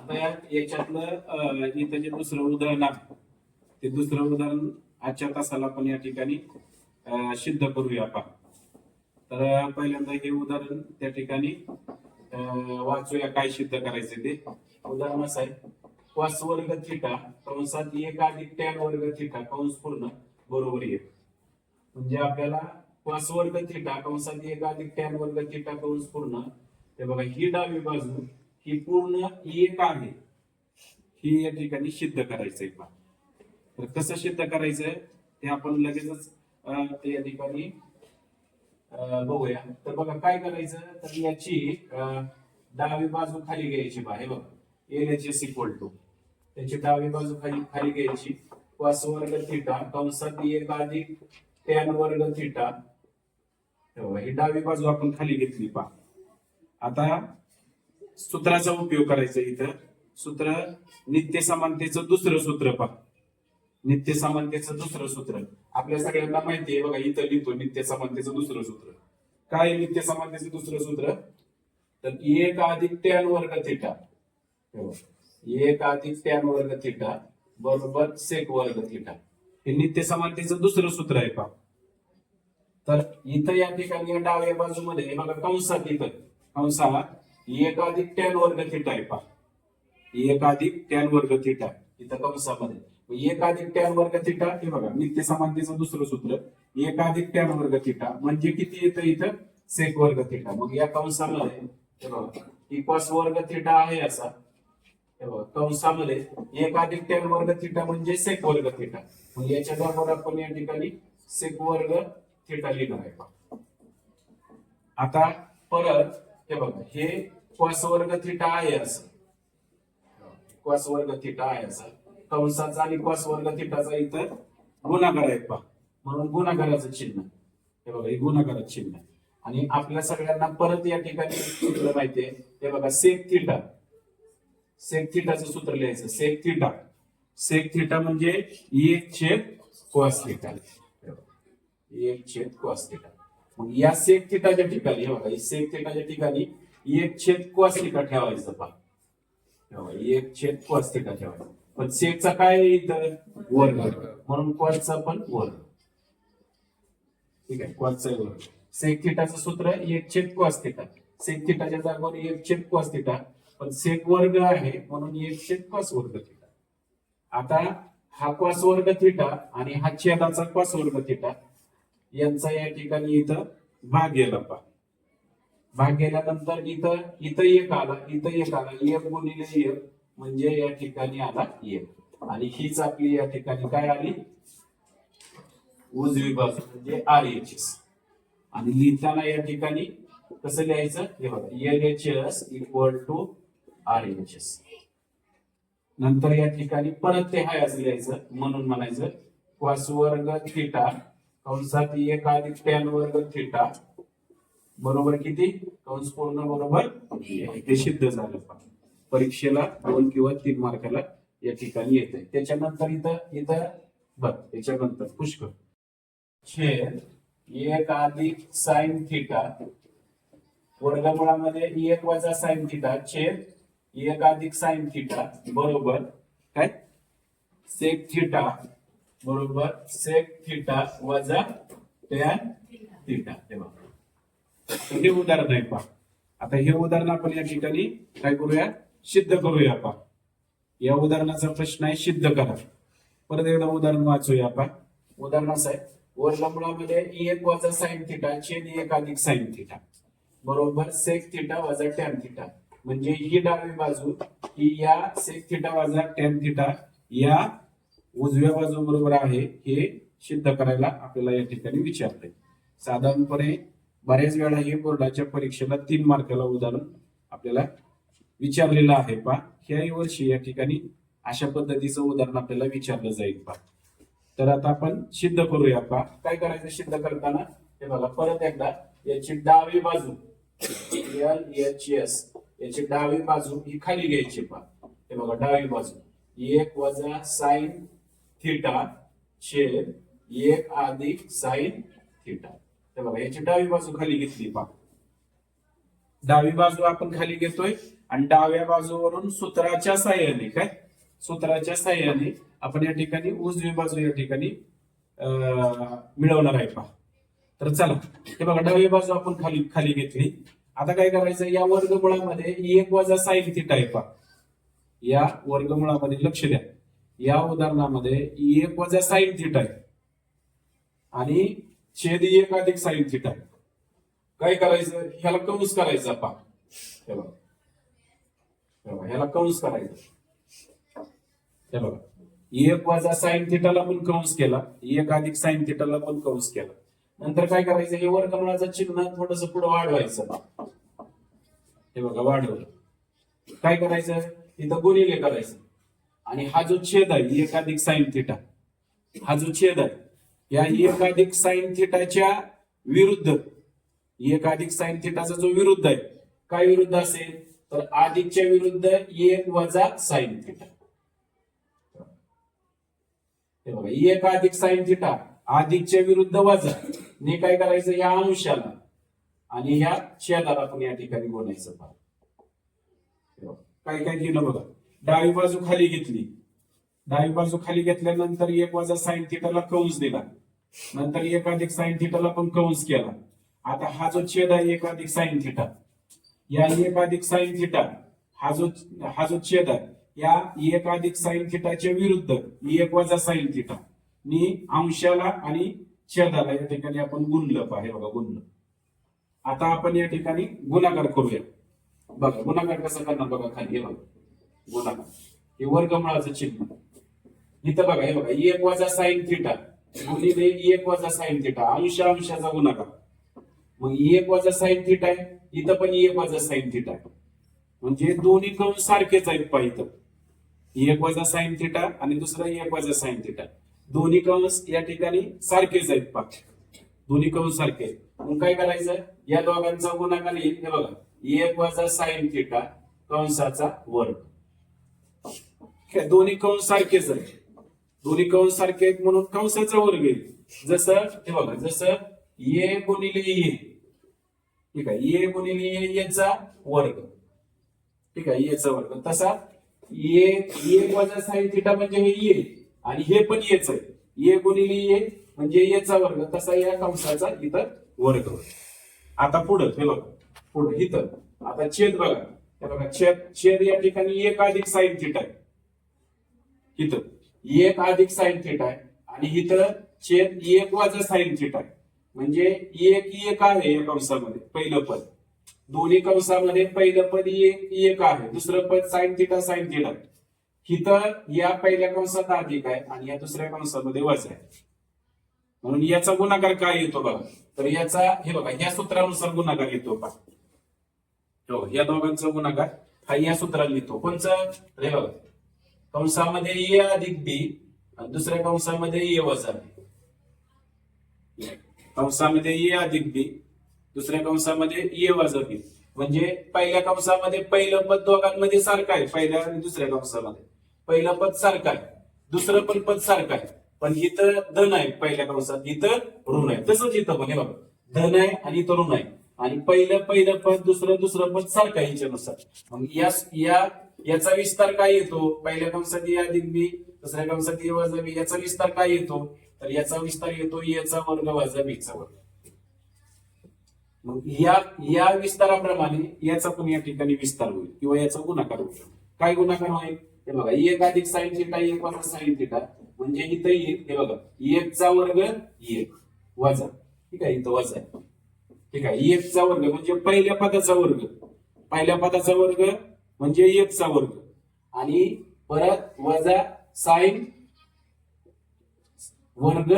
आता याच्यातलं इथं जे दुसरं उदाहरण आहे ते दुसरं उदाहरण आजच्या तासाला आपण या ठिकाणी सिद्ध करूया आपण. तर पहिल्यांदा हे उदाहरण त्या ठिकाणी वाचूया काय सिद्ध करायचं ते. उदाहरण असं आहे, cos वर्ग थिटा कंसात 1 अधिक tan वर्ग थिटा कंस पूर्ण बरोबर 1. म्हणजे आपल्याला cos वर्ग थिटा कंसात 1 अधिक tan वर्ग थिटा कंस पूर्ण, ते बघा ही डावी बाजू ही पूर्ण 1 आहे, ही या ठिकाणी सिद्ध करायचंय पहा. तर कसं सिद्ध करायचंय ते आपण लगेचच ते या ठिकाणी बघूया. तर बघा काय करायचं, तर याची डावी बाजू खाली घ्यायची पहा. हे बघा LHS इक्वल टू त्याची डावी बाजू खाली घ्यायची, cos वर्ग थिटा कंसात 1 अधिक tan वर्ग थिटा. ही डावी बाजू आपण खाली घेतली पहा. आता सूत्राचा उपयोग करायचा इथं. सूत्र नित्य समानतेचं दुसरं सूत्र पहा. नित्य समानतेचं दुसरं सूत्र आपल्या सगळ्यांना माहिती आहे बघा. इथं लिहितो नित्य समानतेचं दुसरं सूत्र. काय नित्य समानतेचं दुसरं सूत्र, तर 1 अधिक tan वर्ग थिटा, 1 अधिक tan वर्ग थिटा बरोबर सेक वर्ग थिटा. हे नित्य समानतेचं दुसरं सूत्र आहे पहा. तर इथं या ठिकाणी या डाव्या बाजूमध्ये बघा कंसात इथं कंसात 1 अधिक tan वर्ग थिटा आहे पहा. 1 अधिक tan वर्ग थिटा इथं कंसामध्ये 1 अधिक tan वर्ग थिटा. हे बघा नित्य समानतेचं दुसरं सूत्र 1 अधिक tan वर्ग थिटा म्हणजे किती येतं इथं सेक वर्ग थिटा. मग या कंसामध्ये हे बघा ही cos वर्ग थिटा आहे असा, हे बघा कंसामध्ये 1 अधिक tan वर्ग थिटा म्हणजे सेक वर्ग थिटा. मग याच्या बरोबर आपण या ठिकाणी सेक वर्ग थिटा लिहिणार आहे पहा. आता परत हे बघा हे cos वर्ग थिटा आहे असं, cos वर्ग थिटा आहे असं कंसाचा आणि cos वर्ग थिटाचा इथं गुणाकार आहे पहा. म्हणून गुणाकाराचं चिन्ह, हे बघा हे गुणाकाराचं चिन्ह. आणि आपल्या सगळ्यांना परत या ठिकाणी सूत्र माहितीये, हे बघा सेक थिटा. सेक थिटाचं सूत्र लिहायचं. सेक थिटा, सेक थिटा म्हणजे 1/cos थिटा, 1/cos थिटा. मग या सेक थिटाच्या ठिकाणी हे बघा सेक थिटाच्या ठिकाणी 1/cos थिटा ठेवायचं पहा. 1/cos थिटा ठेवायचं. पण सेकचा काय इथं वर्ग, म्हणून cosचा पण वर्ग. ठीक आहे, cosचा वर्ग. सेक थिटाचं सूत्र 1/cos थिटा. सेक थिटाच्या जागेवर 1/cos थिटा, पण सेक वर्ग आहे म्हणून 1/cos वर्ग थिटा. आता हा cos वर्ग थिटा आणि हा छेदाचा cos वर्ग थिटा यांचा या ठिकाणी इथं भाग गेला पहा. भाग गेल्यानंतर इथं इथं 1 आला, इथं 1 आला, 1 गुणिले 1 म्हणजे या ठिकाणी आला 1. आणि हीच आपली या ठिकाणी काय आली उजवी बाजू म्हणजे RHS. आणि लिहिताना या ठिकाणी कसं लिहायचं, हे बघा LHS इक्वल टू RHS. नंतर या ठिकाणी परत ते हाय असं लिहायचं. म्हणून म्हणायचं cos वर्ग थिटा कंसात 1 अधिक tan वर्ग थिटा बरोबर किती कंस पूर्ण बरोबर हे सिद्ध झालं. परीक्षेला 2 किंवा 3 मार्काला या ठिकाणी येते. त्याच्यानंतर इथं बघ त्याच्यानंतर पुष्कळ छेद 1 अधिक साइन थिटा वर्गमुळामध्ये 1 वजा साइन थिटा छेद 1 अधिक साइन थिटा बरोबर काय सेक थिटा बरोबर सेक थिटा वजा tan थिटा. हे उदाहरण आहे पहा. आता हे उदाहरण आपण या ठिकाणी काय करूया सिद्ध करूया पहा. या उदाहरणाचा प्रश्न आहे सिद्ध करा. परत एकदा उदाहरण वाचूया पहा. उदाहरण असं आहे, वर्गमुळामध्ये 1 वजा साइन थिटा छेद 1 अधिक साइन थिटा बरोबर सेक थिटा वजा tan थिटा. म्हणजे ही डावी बाजू ही या सेक थिटा वजा tan थिटा या उजव्या बाजू बरोबर आहे हे सिद्ध करायला आपल्याला या ठिकाणी विचारलंय. साधारणपणे बऱ्याच वेळा हे बोर्डाच्या परीक्षेला 3 मार्काला उदाहरण आपल्याला विचारलेलं आहे पहा. ह्याही वर्षी या ठिकाणी अशा पद्धतीचं उदाहरण आपल्याला विचारलं जाईल पहा. तर आता आपण सिद्ध करूया पहा. काय करायचं सिद्ध करताना, हे बघा परत एकदा याची डावी बाजू LHS याची डावी बाजू ही खाली घ्यायची पहा. हे बघा डावी बाजू 1 वजा साइन थिटा छेद 1 अधिक साइन थिटा. हे बघा याची डावी बाजू खाली घेतली पहा. डावी बाजू आपण खाली घेतोय आणि डाव्या बाजूवरून सूत्राच्या साह्याने आपण या ठिकाणी उजवी बाजू या ठिकाणी मिळवणार आहे पहा. तर चला हे बघा, डावी बाजू आपण खाली खाली घेतली. आता काय करायचं, या वर्गमुळामध्ये 1 वजा साइन थिटा आहे पहा. या वर्गमुळामध्ये लक्ष द्या, या उदाहरणामध्ये 1 वजा साइन थिटा आहे आणि छेद 1 अधिक साइन थिटा आहे. काय करायचं, ह्याला कंस करायचा पहा. हे बघा, ह्याला कंस करायचा. हे बघा, 1 वजा साइन थिटाला पण कंस केला, 1 अधिक साइन थिटाला पण कंस केला. नंतर काय करायचं, हे वर्गमुळाचं चिन्ह थोडस पुढे वाढवायचं. हे बघा, वाढवलं. काय करायचं, इथं गुणिले करायचं आणि हा जो छेद आहे 1 अधिक साइन थिटा, हा जो छेद आहे या 1 अधिक साइन थिटाच्या विरुद्ध, 1 अधिक साइन थिटाचा जो विरुद्ध आहे, काय विरुद्ध असेल तर अधिकच्या विरुद्ध 1 वजा साइन थिटा. हे बघा, 1 अधिक साइन थिटा अधिकच्या विरुद्ध वजा ने काय करायचं, या अंशाला आणि ह्या छेदाला आपण या ठिकाणी गुणायचं. काय काय केलं बघा, डावी बाजू खाली घेतली, डावी बाजू खाली घेतल्यानंतर 1 वजा साइन थिटाला कंस दिला, नंतर 1 अधिक साइन थिटाला पण कंस केला. आता हा जो छेद आहे 1 अधिक साइन थिटा, या 1 अधिक साइन थिटा हा जो छेद आहे या 1 अधिक साइन थिटाच्या विरुद्ध 1 वजा साइन थिटा नी अंशाला आणि छेदाला या ठिकाणी आपण गुणलं पाहिजे. बघा, गुणलं. आता आपण या ठिकाणी गुणाकार करूया. बघा, गुणाकार कसा करणार बघा, खाली हे बघा, गुणाकार हे वर्गमुळाचं चिन्ह. इथं बघा, हे बघा, 1 वजा साइन थिटा गुणिले 1 वजा साइन थिटा, अंशाचा गुणाकार. मग 1 वजा साइन थिटा आहे, इथं पण 1 वजा साइन थिटा आहे, म्हणजे दोन्ही कंस सारखेच आहेत पहा. इथं 1 वजा साइन थिटा आणि दुसरा 1 वजा साइन थिटा, दोन्ही कंस या ठिकाणी सारखेच आहेत पहा, दोन्ही कंस सारखे. मग काय करायचं, या दोघांचा गुणाकार येईल. हे बघा, 1 वजा साइन थिटा कंसाचा वर्ग. दोन्ही कंस सारखेच आहेत, दोन्ही कंस सारखे आहेत म्हणून कंसाचा वर्ग येईल. जसं हे बघा, जसं ए गुणिले ए, ठीक आहे, ए गुणिले ए याचा वर्ग, ठीक आहे, एचा वर्ग. तसा 1 वजा साइन थिटा म्हणजे हे ए आणि हे पण एच आहे, ए गुणिले ए म्हणजे एचा वर्ग. तसा या कंसाचा इथं वर्ग. आता पुढं हे बघा, पुढं इथं आता छेद बघा, हे बघा, छेद या ठिकाणी 1 अधिक साइन थिटा आहे, इथं 1 अधिक साइन थिटा आहे आणि इथं छेद 1 वजा साइन थिटा आहे, म्हणजे 1 आहे या कंसामध्ये पहिलं पद. दोन्ही कंसामध्ये पहिलं पद 1 आहे, दुसरं पद साइन थिटा आहे. इथं या पहिल्या कंसात अधिक आहे आणि या दुसऱ्या कंसामध्ये वजा आहे, म्हणून याचा गुणाकार काय येतो बघा. तर याचा हे बघा, या सूत्रानुसार गुणाकार येतो पहा. या दोघांचा गुणाकार हा या सूत्राला येतो. कोणचं, हे बघा, कंसामध्ये ए अधिक बी आणि दुसऱ्या कंसामध्ये ए वजा बी. कंसामध्ये ए अधिक बी, दुसऱ्या कंसामध्ये ए वजा बी, म्हणजे पहिल्या कंसामध्ये पहिलं पद दोघांमध्ये सारखं आहे, पहिल्या आणि दुसऱ्या कंसामध्ये पहिलं पद सारखं आहे, दुसरं पण पद सारखं आहे, पण इथं धन आहे पहिल्या कंसात, इथं ऋण आहे. तसंच इथं पण हे बघा, धन आहे आणि इथं ऋण आहे आणि पहिलं पद दुसरं पद सारखं आहे याच्यानुसार. मग याचा विस्तार काय येतो, पहिल्या कंसात ए अधिक बी, दुसऱ्या कंसात ए वजा बी, याचा विस्तार काय येतो, तर याचा विस्तार येतो याचा वर्ग वजा बीचा वर्ग. मग या विस्ताराप्रमाणे याचा पण या ठिकाणी विस्तार होईल किंवा याचा गुणाकार होईल. काय गुणाकार होईल, हे बघा, 1 अधिक साइन थिटा 1 वजा साइन थिटा, म्हणजे इथं येईल हे बघा 1 चा वर्ग 1 वजा, ठीक आहे, इथं वजा आहे, ठीक आहे, 1 चा वर्ग म्हणजे पहिल्या पदाचा वर्ग, पहिल्या पदाचा वर्ग म्हणजे 1 चा वर्ग आणि परत वजा साइन वर्ग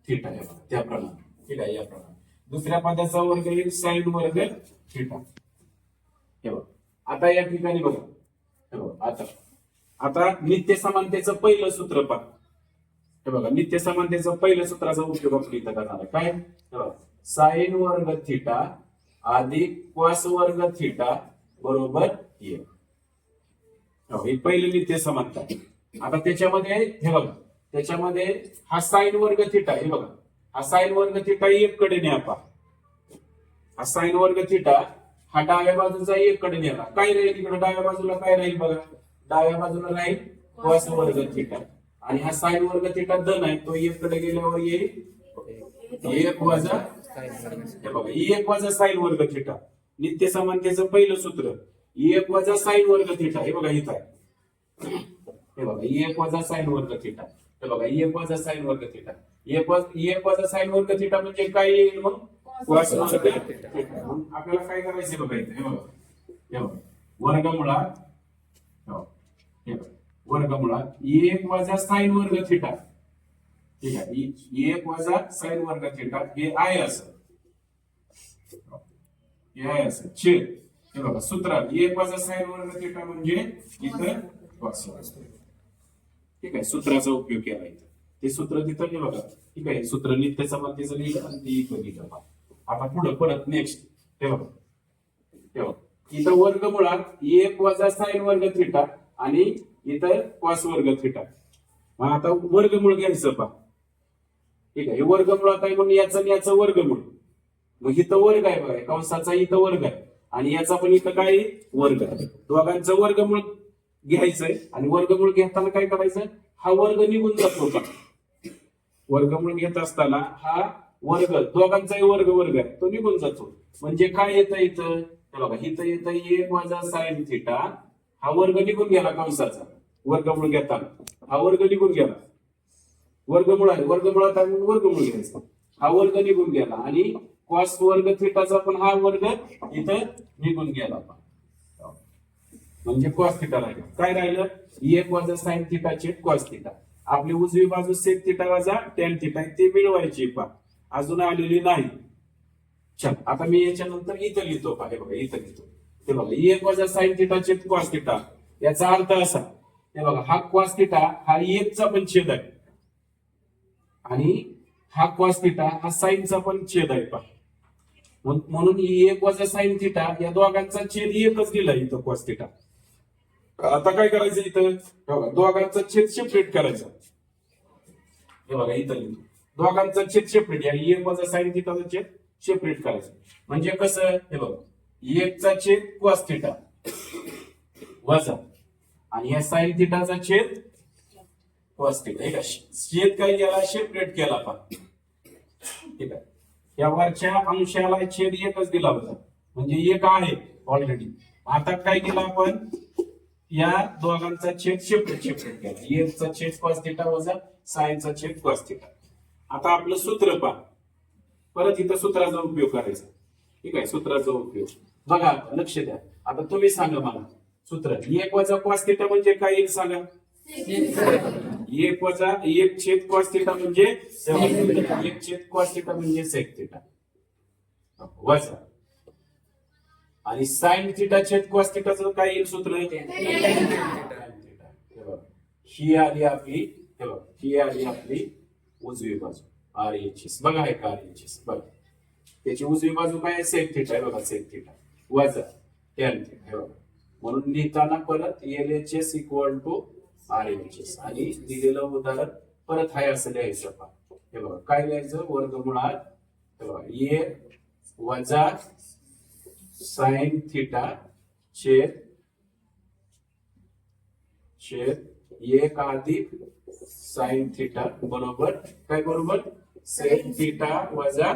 थिटा आहे त्याप्रमाणे, ठीक आहे, याप्रमाणे. दुसऱ्या पदाचा वर्ग येईल साइन वर्ग थिटा. हे बघ, आता या ठिकाणी बघा, हे बघा, आता नित्य समानतेचं पहिलं सूत्र पहा. हे बघा, नित्य समानतेचं पहिलं सूत्राचा उपयोग आपण इथं करणार आहे. काय, साइन वर्ग थिटा अधिक कॉस वर्ग थिटा बरोबर 1. हे पहिलं नित्य समानता. आता त्याच्यामध्ये हे बघा, त्याच्यामध्ये हा साइन वर्ग थिटा, हे बघा, हा साइन वर्ग थिटा 1 कडे न्या पहा. हा साइन वर्ग थिटा हा डाव्या बाजूचा एक कडे नेला, काय राहील इकडे डाव्या बाजूला, काय राहील बघा, डाव्या बाजूला राहील कॉस वर्ग थिटा, आणि हा साइन वर्ग थिटा धन आहे, तो एक कडे गेल्यावर येईल एक वजा, हे बघा एक वजा साइन वर्ग थिटा. नित्य समानतेचं पहिलं सूत्र एक वजा साइन वर्ग थिटा, हे बघा इथं आहे, हे बघा एक वजा साइन वर्ग थिटा, हे बघा एक वजा साइन वर्ग थिटा, एक वजा साइन वर्ग थिटा म्हणजे काय येईल मग कॉस वर्ग थिटा. आपल्याला काय करायचं बघा इथे, हे बघा वर्गमुळात, हे बघा वर्गमुळात एक वजा साइन वर्ग थिटा, ठीक आहे, एक वजा साइन वर्ग थिटा हे आहे असं, हे आहे असं छेद, हे बघा सूत्रात एक वजा साइन वर्ग थिटा म्हणजे इथं कॉस, ठीक आहे, सूत्राचा उपयोग केला इथं, ते सूत्र तिथं हे बघा, ठीक आहे, सूत्र नित्य समानतेचं लिहिलं आणि ते इथं लिहिलं. आता पुढे परत नेक्स्ट हे बघा इथं वर्गमुळात एक वजा साइन वर्ग थिटा आणि इथं कॉस वर्ग थिटा. मग आता वर्गमूळ घ्यायचं पहा, ठीक आहे, हे वर्गमुळात आहे म्हणून याचं आणि याचं वर्गमूळ, मग इथं वर्ग आहे बघा, कंसाचा इथं वर्ग आहे आणि याचा पण इथं काय वर्ग आहे, दोघांचं वर्गमूळ घ्यायचंय आणि वर्गमूळ घेताना काय करायचं, हा वर्ग निघून जातो का, वर्गमूळ घेत असताना हा वर्ग दोघांचाही वर्ग आहे तो निघून जातो, म्हणजे काय येतं इथं, बघा इथं येतं एक वजा साइन थिटा, हा वर्ग निघून गेला कंसाचा, वर्गमूळ घेताना हा वर्ग निघून गेला, वर्गमूळ आहे, वर्गमुळात आहे म्हणून वर्गमूळ घ्यायचा, हा वर्ग निघून गेला आणि कॉस वर्ग थिटाचा पण हा वर्ग इथं निघून गेला, म्हणजे कॉस थिटा राहिला, काय राहिलं एक वजा साइन थिटाचे कॉस थिटा. आपली उजवी बाजू सेक थिटा वजा टॅन थिटा ते मिळवायची पा, अजून आलेली नाही. चल आता मी याच्यानंतर इथं लिहितो पहा, हे बघा इथं लिहितो, हे बघा एक वजा साइन थिटाचे कॉस थिटा, याचा अर्थ असा, हे बघा हा कॉस थिटा हा एकचा पण छेद आहे आणि हा कॉस थिटा हा साइनचा पण छेद आहे पहा, म्हणून एक वजा साइन थिटा या दोघांचा छेद एकच दिला इथं कॉस थिटा. आता काय करायचं इथं, बघा दोघांचा छेद सेपरेट करायचा, हे बघा इथं लिहितो दोघांचा छेद सेपरेट, या एक वजा साइन थिटाचा छेद सेपरेट करायचं, म्हणजे कसं, हे बघा एकचा छेद कॉस थिटा वजा आणि या साइन थिटाचा छेद कॉस थिटा, हे का छेद काय केला सेपरेट केला पहा, ठीक आहे, या वरच्या अंशाला छेद एकच दिला होता म्हणजे एक आहे ऑलरेडी. आता काय केलं आपण, या दोघांचा छेद सेपरेट केला, एकचा छेद कॉस थिटा वजा साइनचा छेद कॉस थिटा. आता आपलं सूत्र पहा, परत इथं सूत्राचा उपयोग करायचा, ठीक आहे, सूत्राचा उपयोग बघा, लक्ष द्या, आता तुम्ही सांगा मला सूत्र, एक वजा कॉस थिटा म्हणजे काय येईल सांगा, एक वजा एक छेद कॉस थिटा म्हणजे एक छेद कॉस थिटा म्हणजे सेक थिटा वजा, आणि साइन थिटा छेद कॉस थिटाचं काय येईल सूत्र, ही आली आपली, ही आली आपली उजवी बाजू RHS, बघा आहे का RHS, बघा त्याची उजवी बाजू काय सेक थिटा आहे बघा, सेक थिटा वजा टॅन थिटा, बघा म्हणून लिहिताना परत LHS इक्वल टू RHS आणि दिलेलं उदाहरण परत हाय असं लिहायचं पहा, हे बघा काय लिहायचं, वर्गमुळात हे बघा एक वजा साइन थिटा छेद एक अधिक साइन थिटा बरोबर काय, बरोबर सेक थिटा वजा,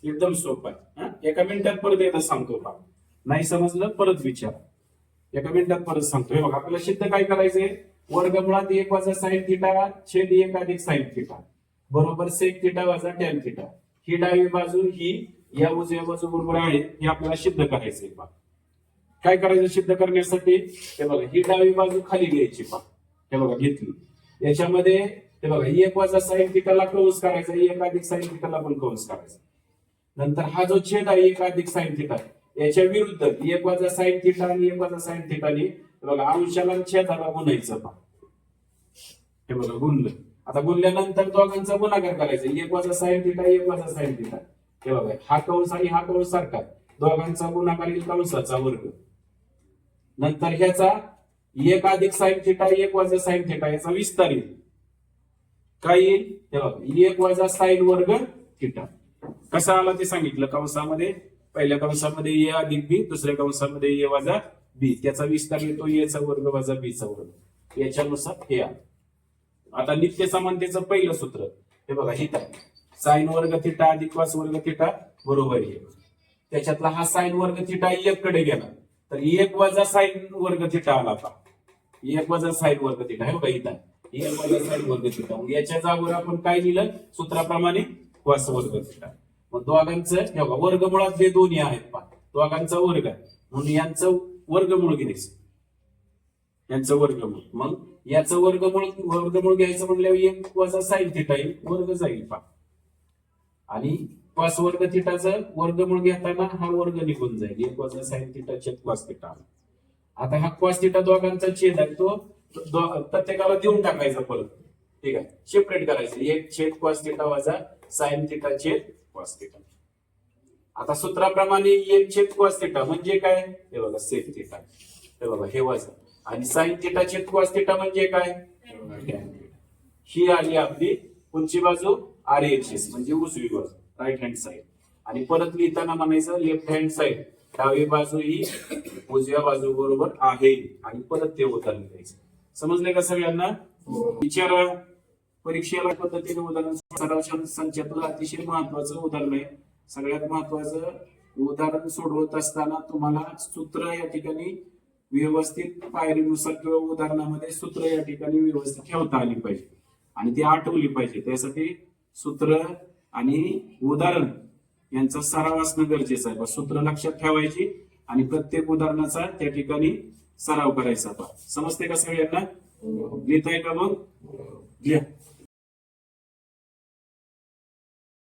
एकदम सोपं आहे, एका मिनिटात परत एकदा सांगतो पहा, नाही समजलं परत विचार, एका मिनिटात परत सांगतो. हे बघा आपल्याला सिद्ध काय करायचंय, वर्गमुळात एक वजा साइन थिटा छेद एक अधिक साइन थिटा बरोबर सेक थिटा वजा टॅन थिटा. ही डावी बाजू ही या उजव्या बाजू बरोबर आहे, हे आपल्याला सिद्ध करायचंय पहा. काय करायचं सिद्ध करण्यासाठी, हे बघा ही डावी बाजू खाली घ्यायची पहा, हे बघा घेतली, याच्यामध्ये हे बघा एक वजा साइन थिटाला कंस करायचा, एक अधिक साइन थिटाला पण कंस करायचा, नंतर हा जो छेद आहे एक अधिक साइन थिटा याच्या विरुद्ध एक वजा साइन थिटा आणि एक वजा साइन थिटाने बघा अंशाला छेदाला गुणायचं पहा, हे बघा गुणलं. आता गुणल्यानंतर दोघांचा गुणाकार करायचा, एक वजा साइन थिटा एक वजा साइन थिटा, हे बघा हा कंस आणि हा कंस सारखा, दोघांचा गुणाकार येईल कंसाचा वर्ग, नंतर ह्याचा एक अधिक साइन थिटा एक वजा साइन थिटा याचा विस्तार येईल, काय येईल, हे बघा एक वजा साइन वर्ग थिटा कसा आला ते सांगितलं. कंसामध्ये पहिल्या कंसामध्ये ए अधिक बी, दुसऱ्या कंसामध्ये ए वजा बी, त्याचा विस्तार येतो ए चा वर्ग वजा बी चा वर्ग, याच्यानुसार हे आलं. आता नित्य समानतेचं पहिलं सूत्र हे बघा, ही साइन वर्ग थिटा अधिक कॉस वर्ग थिटा बरोबर आहे. त्याच्यातला हा साइन वर्ग थिटा एक कडे गेला तर एक वजा साइन वर्ग थिटा आला. आता एक वजा साइन वर्ग थिटा हे बघा इथं एक वजा साइन वर्ग थिटा, याच्या जागेवर आपण काय लिहिलं सूत्राप्रमाणे कॉस वर्ग थिटा. मग दोघांचं हे बघा वर्गमुळात जे दोन्ही आहेत पहा, दोघांचा वर्ग आहे म्हणून यांचं वर्गमूळ घ्यायचं, यांचं वर्गमूळ. मग याचं वर्गमूळ घ्यायचं म्हणल्यावर एक वजा साइन थिटा येईल, वर्ग जाईल पहा. आणि कॉस वर्ग थिटाचं वर्गमूळ घेताना हा वर्ग निघून जाईल, एक वजा साइन थिटा छेद कॉस थिटा. आता हा कॉस थिटा दोघांचा छेद आहे, तो प्रत्येकाला देऊन टाकायचा परत, ठीक आहे, सेपरेट करायचं. एक छेद कॉस थिटा वजा साइन थिटा छेद कॉस थिटा. आता सूत्राप्रमाणे एक छेद कॉस थिटा म्हणजे काय, हे बघा सेक थिटा, हे बघा हे वजा, आणि साइन थिटा छेद कॉस थिटा म्हणजे काय, ही आली आपली कोणची बाजू, RHS म्हणजे उजवी बाजू, राईट हँड साइड. आणि परत लिहिताना म्हणायचं लेफ्ट हँड साइड, डावी बाजू ही उजव्या बाजू बरोबर आहे, आणि परत ते उदाहरण द्यायचं. समजले का सगळ्यांना? विचारा परीक्षेला पद्धतीने उदाहरण. सराव संचातलं अतिशय महत्वाचं उदाहरण आहे. सगळ्यात महत्वाचं उदाहरण सोडवत असताना तुम्हाला सूत्र या ठिकाणी व्यवस्थित पायरीनुसार किंवा उदाहरणामध्ये सूत्र या ठिकाणी व्यवस्थित ठेवता आली पाहिजे आणि ती आठवली पाहिजे. त्यासाठी सूत्र आणि उदाहरण यांचा सराव असणं गरजेचं आहे. सूत्र लक्षात ठेवायची आणि प्रत्येक उदाहरणाचा त्या ठिकाणी सराव करायचा. समजते का सगळ्यांना? लिहिताय का? मग लिहा.